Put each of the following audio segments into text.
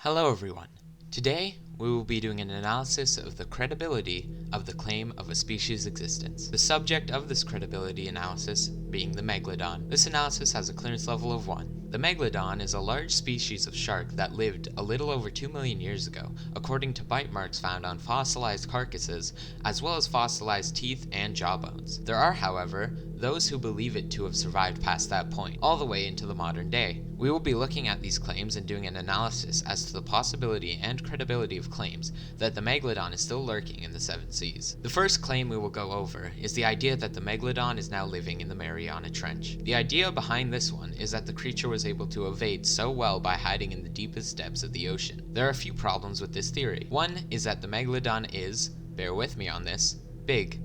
Hello everyone. Today, we will be doing an analysis of the credibility of the claim of a species' existence. The subject of this credibility analysis being the Megalodon. This analysis has a clearance level of 1. The Megalodon is a large species of shark that lived a little over 2 million years ago, according to bite marks found on fossilized carcasses, as well as fossilized teeth and jawbones. There are, however, those who believe it to have survived past that point, all the way into the modern day. We will be looking at these claims and doing an analysis as to the possibility and credibility of claims that the Megalodon is still lurking in the 7 seas. The first claim we will go over is the idea that the Megalodon is now living in the Mariana Trench. The idea behind this one is that the creature was able to evade so well by hiding in the deepest depths of the ocean. There are a few problems with this theory. One is that the Megalodon is, bear with me on this, big.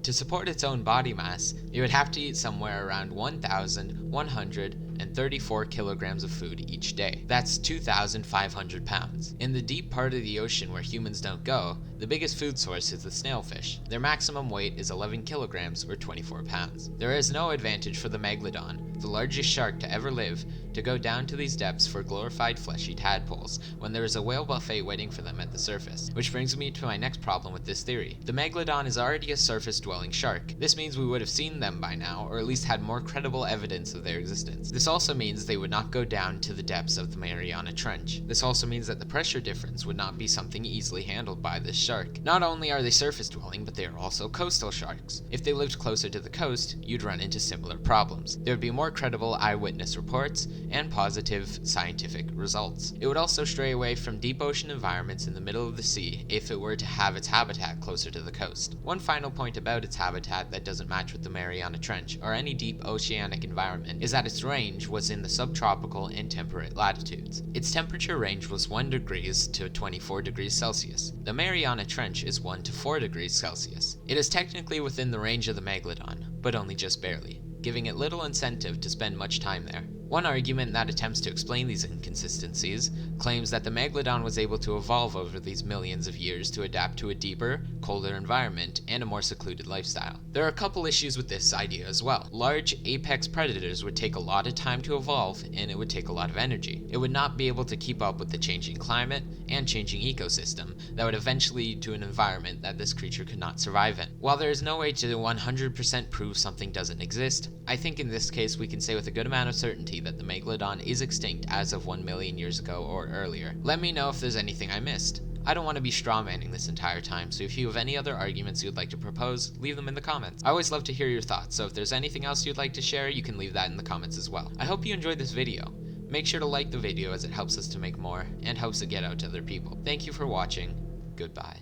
To support its own body mass, it would have to eat somewhere around 1,134 kilograms of food each day. That's 2,500 pounds. In the deep part of the ocean where humans don't go, the biggest food source is the snailfish. Their maximum weight is 11 kilograms or 24 pounds. There is no advantage for the Megalodon, the largest shark to ever live, to go down to these depths for glorified fleshy tadpoles when there is a whale buffet waiting for them at the surface. Which brings me to my next problem with this theory. The Megalodon is already a surface-dwelling shark. This means we would have seen them by now, or at least had more credible evidence of their existence. This also means they would not go down to the depths of the Mariana Trench. This also means that the pressure difference would not be something easily handled by this shark. Not only are they surface-dwelling, but they are also coastal sharks. If they lived closer to the coast, you'd run into similar problems. There would be more credible eyewitness reports and positive scientific results. It would also stray away from deep ocean environments in the middle of the sea if it were to have its habitat closer to the coast. One final point about its habitat that doesn't match with the Mariana Trench or any deep oceanic environment is that its range was in the subtropical and temperate latitudes. Its temperature range was 1 degrees to 24 degrees Celsius. The Mariana Trench is 1 to 4 degrees Celsius. It is technically within the range of the Megalodon, but only just barely, giving it little incentive to spend much time there. One argument that attempts to explain these inconsistencies claims that the Megalodon was able to evolve over these millions of years to adapt to a deeper, colder environment and a more secluded lifestyle. There are a couple issues with this idea as well. Large apex predators would take a lot of time to evolve, and it would take a lot of energy. It would not be able to keep up with the changing climate and changing ecosystem that would eventually lead to an environment that this creature could not survive in. While there is no way to 100% prove something doesn't exist, I think in this case we can say with a good amount of certainty that the Megalodon is extinct as of 1 million years ago or earlier. Let me know if there's anything I missed. I don't want to be strawmanning this entire time, so if you have any other arguments you'd like to propose, leave them in the comments. I always love to hear your thoughts, so if there's anything else you'd like to share, you can leave that in the comments as well. I hope you enjoyed this video. Make sure to like the video as it helps us to make more, and helps it get out to other people. Thank you for watching. Goodbye.